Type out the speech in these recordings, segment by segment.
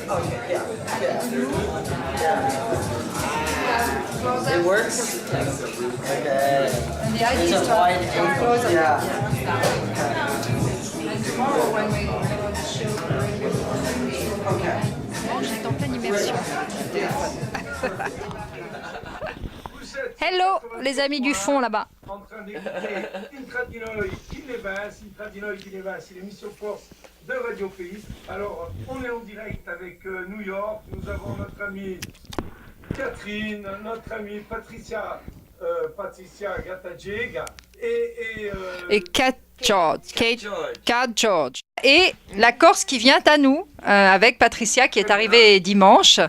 Okay, yeah. It works? Okay. And the idea It's is a to wide close angle. up. Yeah. And tomorrow when we go to show Okay. J'étais en pleine immersion. Hello les amis du fond là-bas. En train d'écouter Intradinoï Kinevas, c'est l'émission Force de Radio Pays. Alors, on est en direct avec New York. Nous avons notre amie Catherine, notre amie Patricia Gatajega Et Kat George. Kat George. Et la Corse qui vient à nous avec Patricia qui est arrivée dimanche.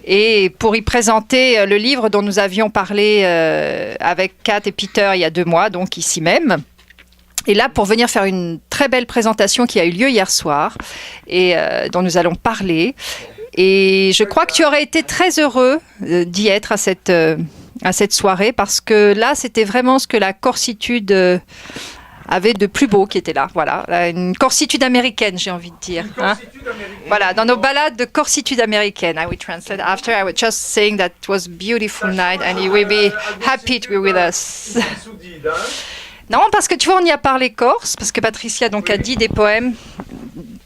Et pour y présenter le livre dont nous avions parlé avec Kat et Peter il y a 2 mois, donc ici même. Et là, pour venir faire une très belle présentation qui a eu lieu hier soir et dont nous allons parler. Et je crois que tu aurais été très heureux d'y être à cette soirée parce que là, c'était vraiment ce que la corsitude avait de plus beau qui était là. Voilà, une corsitude américaine, j'ai envie de dire. Hein? Voilà, dans nos balades de corsitude américaine. I will translate after. I was just saying that it was a beautiful night and you will be happy to be with us. Non, parce que tu vois, on y a parlé corse, parce que Patricia donc a dit des poèmes,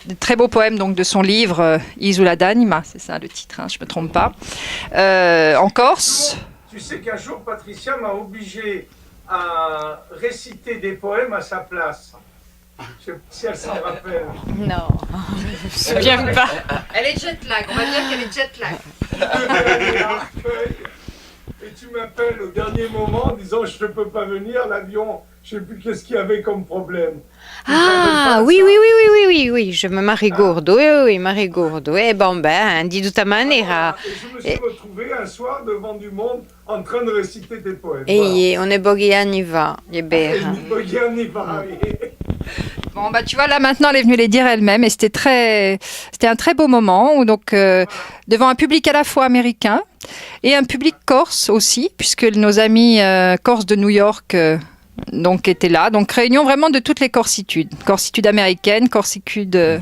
de très beaux poèmes donc de son livre Isola d'Anima, c'est ça le titre, hein, je me trompe pas, en Corse. Tu sais qu'un jour, Patricia m'a obligé à réciter des poèmes à sa place. Je sais pas si elle s'en rappelle. Non, je me souviens pas. Elle est jet lag, on va dire qu'elle est jet lag. Et tu m'appelles au dernier moment en disant je ne peux pas venir, l'avion, je ne sais plus qu'est-ce qu'il y avait comme problème. Ah, oui, je me ricordo, oui, mi ricordo. E bon, ben, di tutta maniera. Et je me suis retrouvé un soir devant du monde en train de réciter des poèmes. E on è pochi anni fa, è Et vero. on y va, oui. Bon, bah, tu vois, là, maintenant, elle est venue les dire elle-même et c'était un très beau moment, où, donc, devant un public à la fois américain et un public corse aussi, puisque nos amis corses de New York donc, étaient là. Donc, réunion vraiment de toutes les corsitudes. Corsitude américaine, corsitude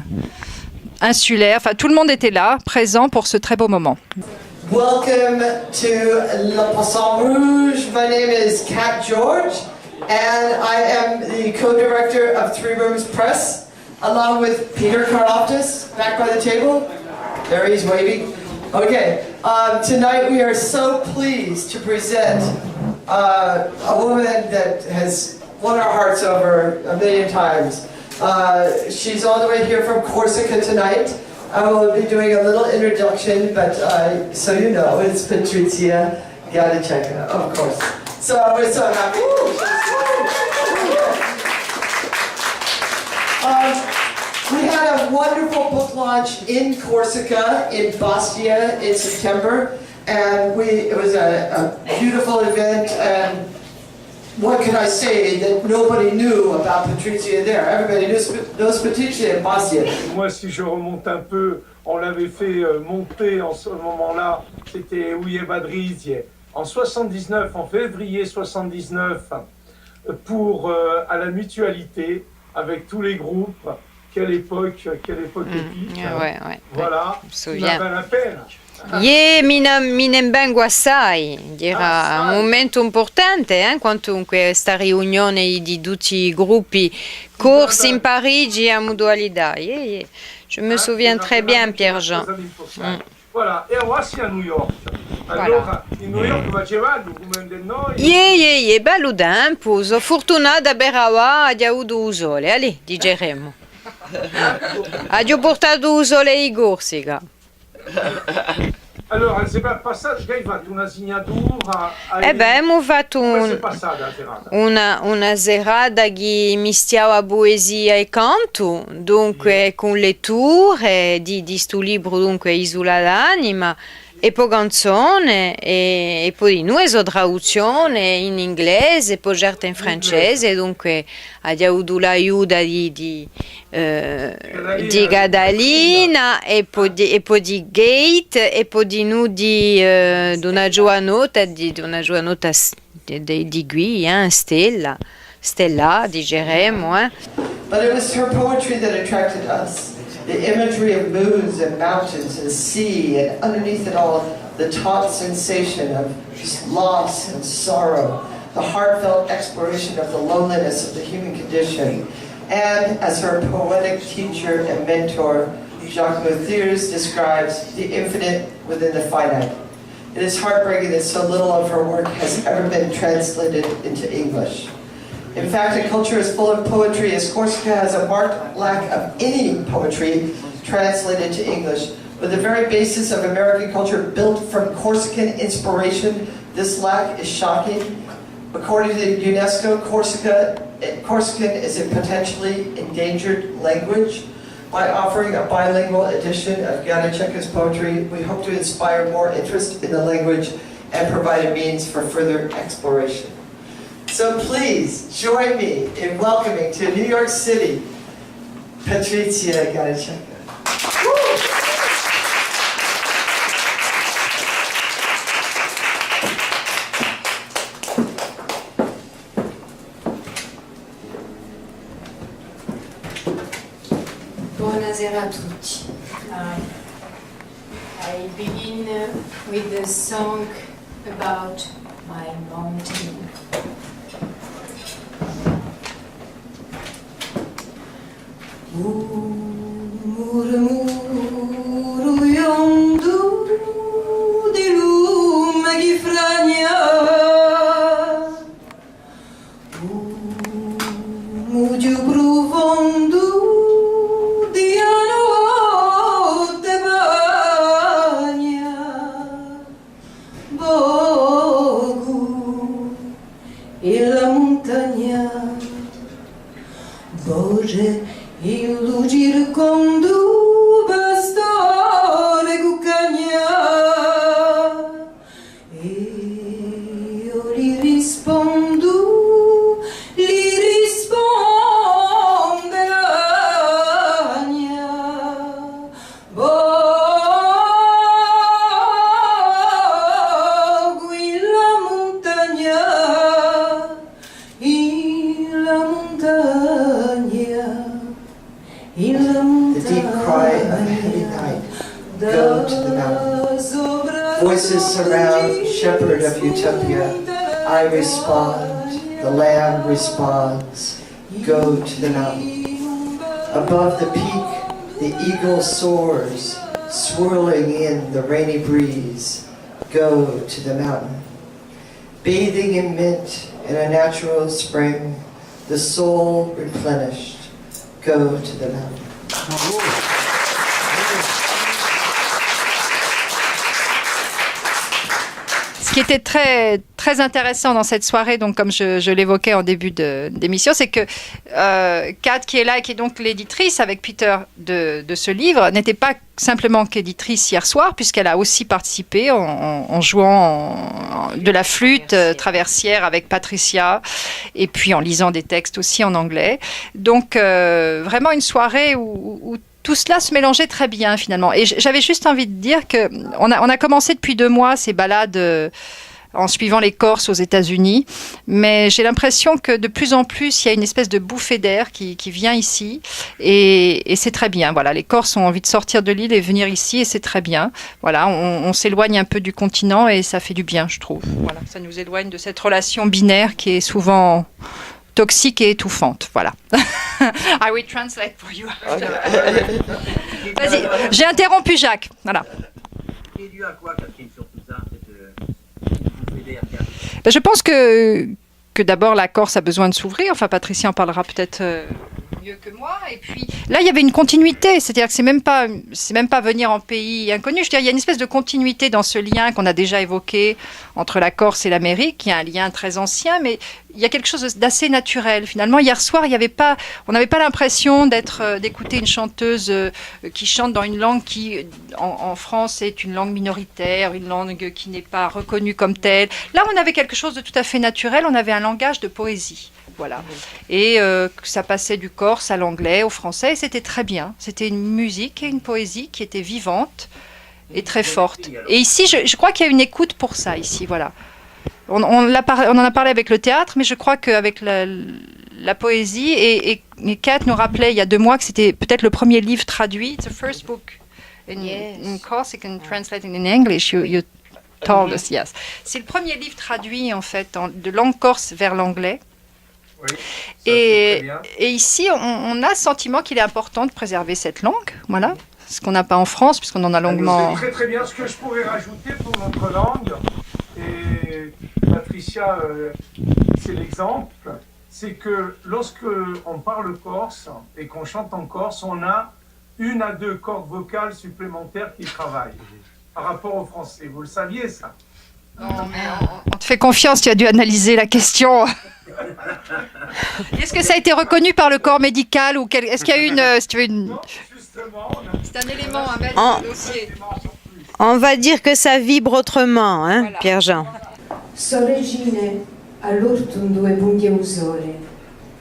insulaire, enfin, tout le monde était là, présent pour ce très beau moment. Welcome to Le Poisson Rouge. My name is Kat George, and I am the co-director of Three Rooms Press, along with Peter Karloftis, back by the table. There he's waving. Okay, tonight we are so pleased to present a woman that has won our hearts over a million times. She's all the way here from Corsica tonight. I will be doing a little introduction, but so you know, it's Patrizia Gatajega, of course. So we're so happy. We had a wonderful book launch in Corsica, in Bastia, in September, and it was a beautiful event. And what can I say that nobody knew about Patrizia there? Everybody knows Patrizia in Bastia. Moi, si je remonte un peu, on l'avait fait monter en ce moment-là, c'était Ouye Badrizie, en 79, en février 79, pour à la mutualité, avec tous les groupes. Quelle époque épique. Ouais. Voilà, Je me tu souviens. n'avais la peine. Mi ne vengo assai, era un momento importante, quantunque questa riunione di tutti i gruppi corsi in Parigi a Mutualità. Je me souviens très bien, Pierre-Jean. Voilà, e voici a New York. Allora, in New York facevano come noi. È bello tempo, sono fortunata per aver avuto il sole, allì, digeremo. Ho portato il sole in Corsica. Allora, il passaggio che hai fatto una segnatura. Abbiamo fatto Come si è passata la serata? una serata che mischiava poesia e canto, dunque con letture di sto libro, dunque Isola d'Anima, e poi canzone, e poi di noi so traduzione in inglese, poi certo in francese, dunque abbiamo avuto l'aiuto di Gadalina, e poi di Gate, e poi di noi di una giovanota di Gui, Stella, digeremo. But it was her poetry that attracted us. The imagery of moons and mountains and sea, and underneath it all, the taut sensation of loss and sorrow, the heartfelt exploration of the loneliness of the human condition. And as her poetic teacher and mentor, Jacques Mathieu describes, the infinite within the finite. It is heartbreaking that so little of her work has ever been translated into English. In fact, a culture as full of poetry as Corsica has a marked lack of any poetry translated to English. With the very basis of American culture built from Corsican inspiration, this lack is shocking. According to UNESCO, Corsican is a potentially endangered language. By offering a bilingual edition of Janacek's poetry, we hope to inspire more interest in the language and provide a means for further exploration. So please join me in welcoming to New York City, Patrizia Janacek. Buonasera a tutti. I begin with a song about my mountain. Murmurujądu di lume che frania, mudio profondo di notte bagna, Bogu e la montagna, Boże, il lugir condu pastore cuccagna, e io li risponde l'agna. Bogu in la montagna, The deep cry of heavy night, go to the mountain. Voices surround, shepherd of utopia. I respond, the lamb responds, go to the mountain. Above the peak, the eagle soars, swirling in the rainy breeze, go to the mountain. Bathing in mint in a natural spring, the soul replenished, go to the mountain. Ce qui était très, très intéressant dans cette soirée, donc comme je l'évoquais en début d'émission, c'est que Kat, qui est là et qui est donc l'éditrice avec Peter de ce livre, n'était pas simplement qu'éditrice hier soir, puisqu'elle a aussi participé en jouant de la flûte traversière avec Patricia, et puis en lisant des textes aussi en anglais. Donc vraiment une soirée où tout cela se mélangeait très bien finalement. Et j'avais juste envie de dire qu'on a commencé depuis 2 mois ces balades en suivant les Corses aux États-Unis, mais j'ai l'impression que de plus en plus il y a une espèce de bouffée d'air qui vient ici, et c'est très bien. Voilà, les Corses ont envie de sortir de l'île et venir ici, et c'est très bien. Voilà, on s'éloigne un peu du continent et ça fait du bien, je trouve. Voilà, ça nous éloigne de cette relation binaire qui est souvent toxique et étouffante. Voilà. I will translate for you. Vas-y, j'ai interrompu Jacques. Voilà. Et dû à quoi, Catherine, sur tout ça, cette bouffée d'air? Je pense que d'abord la Corse a besoin de s'ouvrir. Enfin, Patricia en parlera peut-être mieux que moi. Et puis là, il y avait une continuité. C'est-à-dire que c'est même pas venir en pays inconnu. Je veux dire, il y a une espèce de continuité dans ce lien qu'on a déjà évoqué entre la Corse et l'Amérique. Il y a un lien très ancien, mais il y a quelque chose d'assez naturel. Finalement, hier soir, on n'avait pas l'impression d'écouter une chanteuse qui chante dans une langue qui, en France, est une langue minoritaire, une langue qui n'est pas reconnue comme telle. Là, on avait quelque chose de tout à fait naturel. On avait un langage de poésie. Voilà. Et ça passait du corse à l'anglais, au français, et c'était très bien. C'était une musique et une poésie qui étaient vivantes et très fortes. Et ici, je crois qu'il y a une écoute pour ça, ici, voilà. On en a parlé avec le théâtre, mais je crois qu'avec la poésie. Et Kat nous rappelait il y a 2 mois que c'était peut-être le premier livre traduit. It's the first book in Corsican and translated in English. You told us, yes. C'est le premier livre traduit en fait de langue corse vers l'anglais. Oui, ça, Et ici, on a le sentiment qu'il est important de préserver cette langue, voilà, ce qu'on n'a pas en France, puisqu'on en a longuement... C'est très très bien. Ce que je pourrais rajouter pour notre langue, et Patricia, c'est l'exemple, c'est que lorsque on parle corse et qu'on chante en corse, on a 1 à 2 cordes vocales supplémentaires qui travaillent par rapport au français. Vous le saviez, ça? Non, mais on te fait confiance, tu as dû analyser la question. Est-ce que ça a été reconnu par le corps médical ou est-ce qu'il y a eu une... Non, justement, C'est un élément à mettre En- dans le dossier. On va dire que ça vibre autrement, hein, Voilà. Pierre-Jean. Sorregine, all'urtum 2 punghe usole,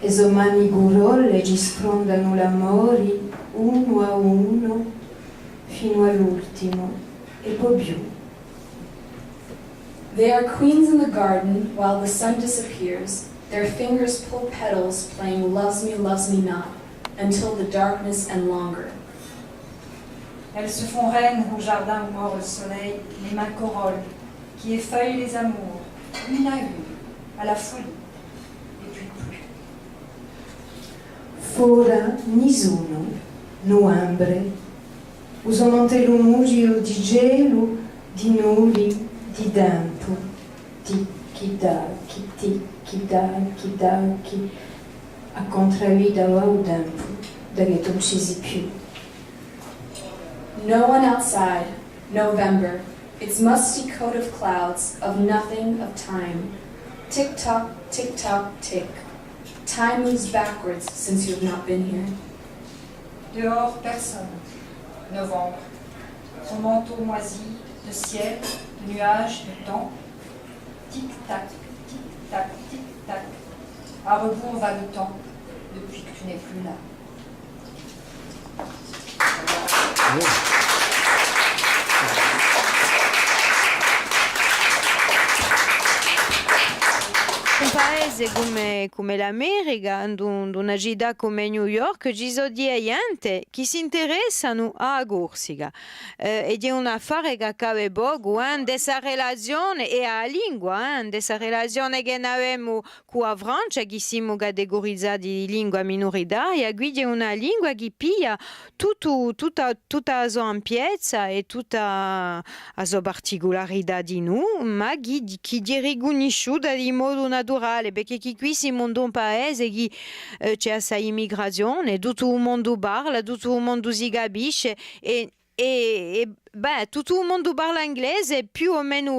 e somani gurolle ci sprondano l'amori uno a uno fino all'ultimo e poi più. They are queens in the garden while the sun disappears. Their fingers pull petals playing loves me not, until the darkness and longer. Elles se font reines au jardin où mord le soleil, les mains corolles, qui effeuillent les amours, une, à la folie, et puis plus. Fora nisuno, nuambre, usonante lumugio di gelo, di nuli, di dampo, ticchi-tacchi, ticchi-tacchi, a contravida o dampo, da che non ci si più. No one outside, November, its musty coat of clouds, of nothing, of time. Tick-tock, tick-tock, tick. Time moves backwards since you have not been here. Dehors, personne. Novembre. Son manteau moisi de ciel, de nuages, de temps. Tic-tac, tic-tac, tic-tac. À rebours va le temps, depuis que tu n'es plus là. Un paese come l'America, una città come New York, ci sono gente che si interessano a Corsica. Ed è un affare che accade poco, dessa relazione e a lingua, dessa relazione che noi abbiamo con la Francia, che siamo categorizzati di lingua minoritaria, quindi è una lingua che piglia tutta la sua ampiezza e tutta la sua particolarità di noi, ma che è riconosciuta di modo naturale, perché qui siamo in un paese che c'è assai immigrazione, tutto il mondo parla, tutto il mondo si capisce e tutto il mondo parla inglese più o meno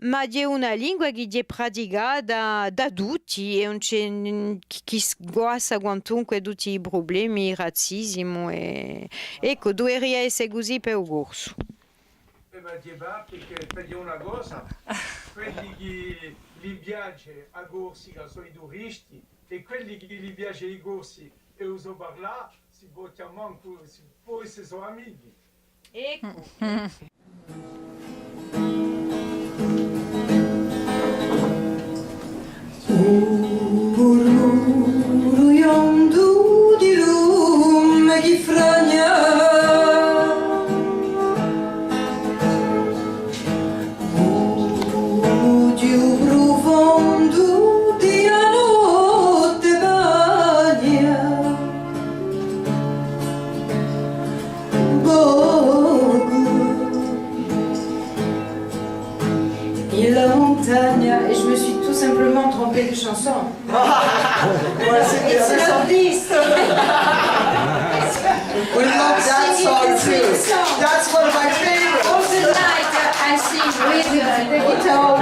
ma è una lingua che è praticata da tutti e non c'è chi sguassa quantunque tutti i problemi, il razzismo e ecco, dovrebbe essere così per il corso. Perché per una cosa, quelli che li piace a Corsica sono i turisti e quelli che li piace i corsi e uso parlare si può chiamare, si può essere sono amici. Ecco. Uruyondu di lume che fragna, di profondo di a notte bagna, et la montagne, et je me suis tout simplement trompée de chanson. Ouais, c'est bien, It's c'est ça. not this. We love that song too. That's one of my favorites. All the night I sing with the guitar,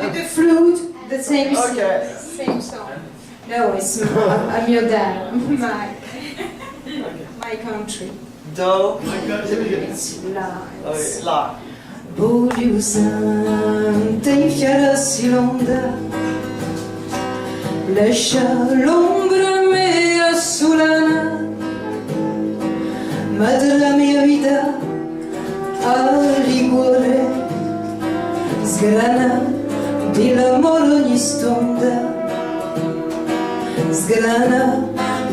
with the flute, the same Okay. same song. No, it's I'm your dad, my country. Do. It's lies. Okay, là. Voglio santa in fiera silonda, lascia l'ombra mia sull'ana, ma della mia vita al liquore sgrana di l'amore ogni stonda. zgrana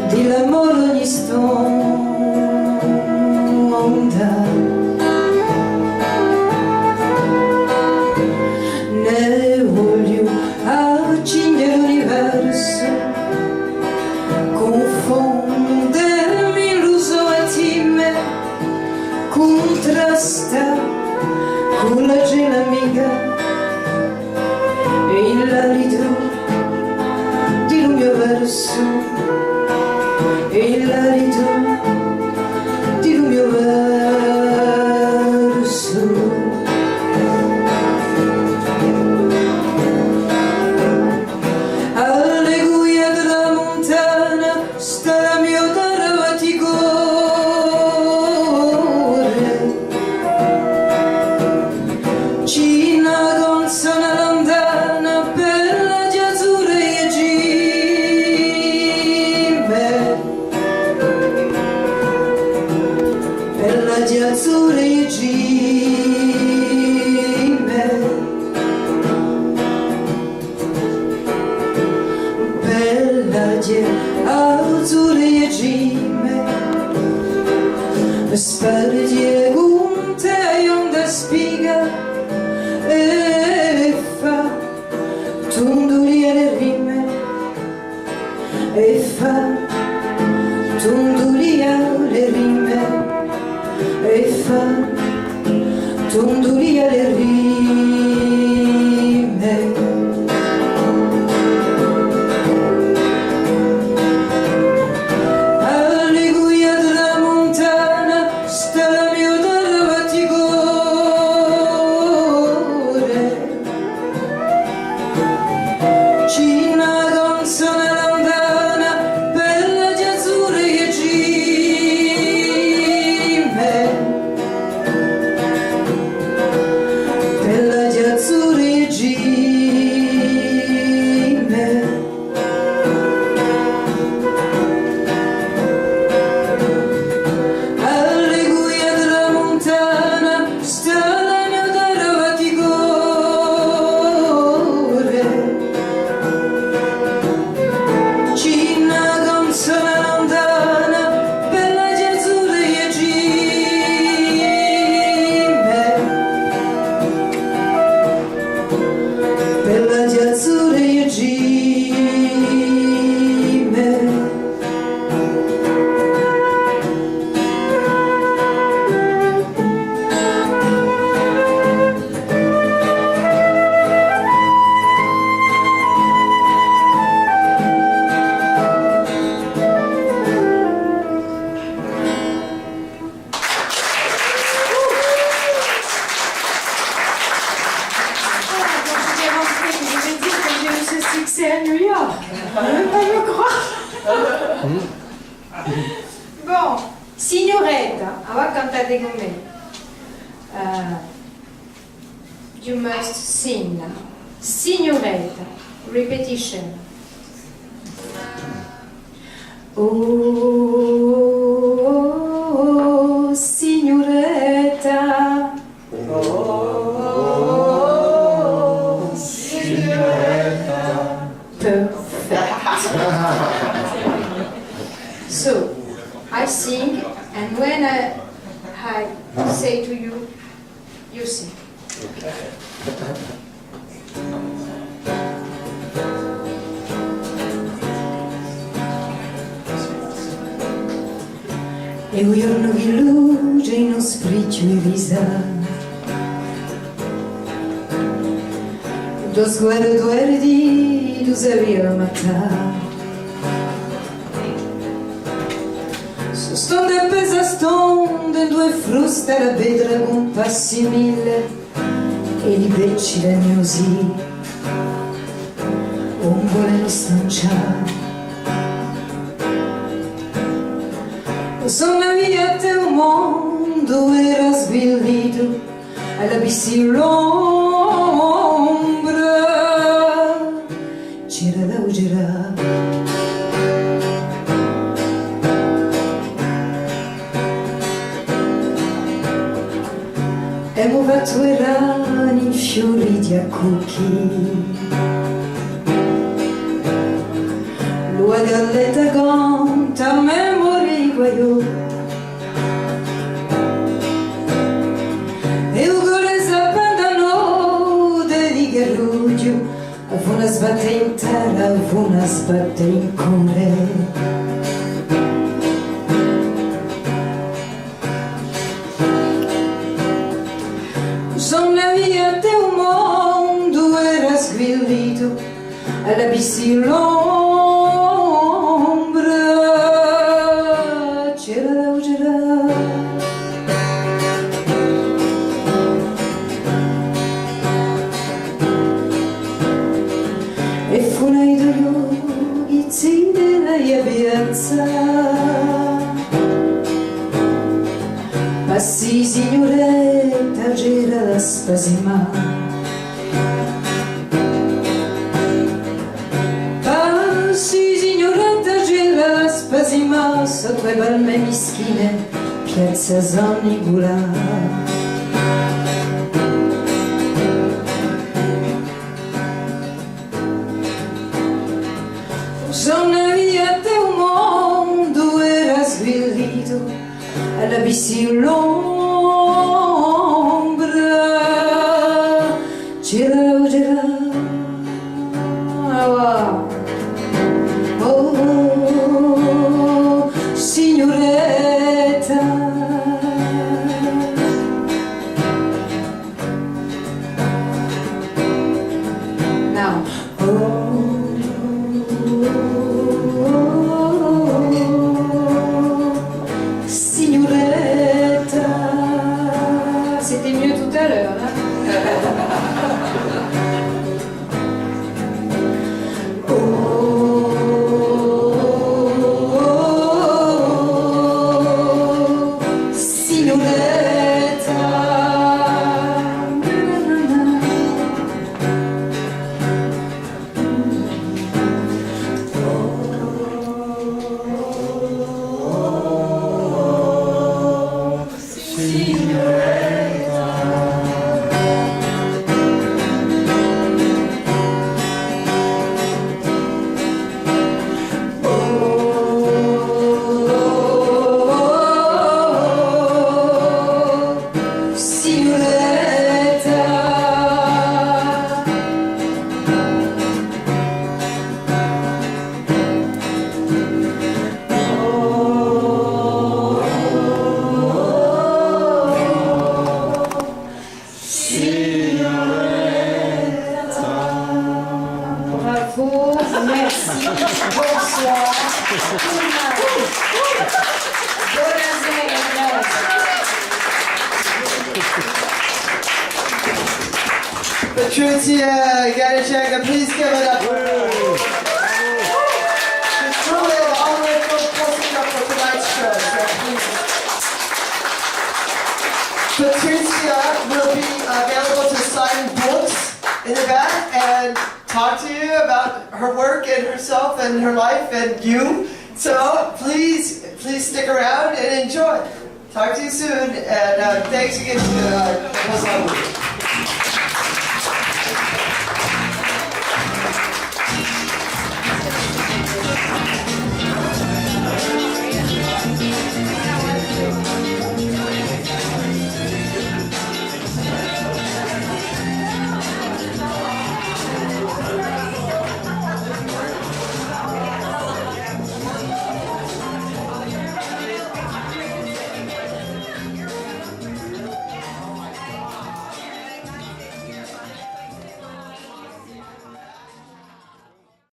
di l'amore ogni stonda. Ne voglio accendere l'universo, confondermi l'uso intime, contrasta con la gela amica e l'alito di un mio verso, e l'alito di un mio verso. Alle guie della montagna sta la mia terra ti corre, Cina consona lontana per la di azzurre e gime, per la di azzurre e gime, bella di azzurre e gime, sparge gunte e onda spiga e fa tunduria le rime, e fa tunduria le rime, e fa tunduria le rime. Alle guie della montagna sta la mia terra ti corre, Cina consona lontana bella di azzurre e gime, bella di azzurre e gime. Alle guie della montagna sta la mia terra ti corre, Cina consona lontana bella di azzurre e gime, bella di azzurre e gime. J'ai rentré, je vais dire que j'ai eu ce succès à New York. On ne peut pas me croire. Bon, signoretta, on va cantare con me. You must sing now. Signoretta, repetition. Oh, signoretta. Perfect. So, I sing, and when I say to you, you sing. E un giorno che luce in uno spriccio e visa, tuo sguardo eredi, tu sapevi amare. Stonde appesa stonde, due fruste la vedra con passi mille e li becci legnosi, un voleno stanciare. Sono via te un mondo era svilito alla bissi l'ombra, c'era da uggerare. E muovato erano infioriti a cucchi, l'ua galletta conta a memoria guaio e il cuore s'abbandonò di Gerruggio una sbatte in terra, una sbatte in cuore. Sono via te un mondo era sgrilito alla bissi l'ombra c'era e fu nei luoghi della piazza passi signoretta gira la spasima passi signoretta gira la spasima sotto le palme mischine piazza Zonnigula. Sono via te un mondo era svilito alla bissi l'ombra c'era oh signoretta now signoretta, c'était mieux tout à l'heure, hein? Bravo, merci, bonsoir. Patricia Ganachaka, please give it up. It's truly an honor for posting up for tonight's show. So Patricia will be available to sign books in the back and talk to you about her work and herself and her life and you. So please stick around and enjoy. Talk to you soon, and thanks again to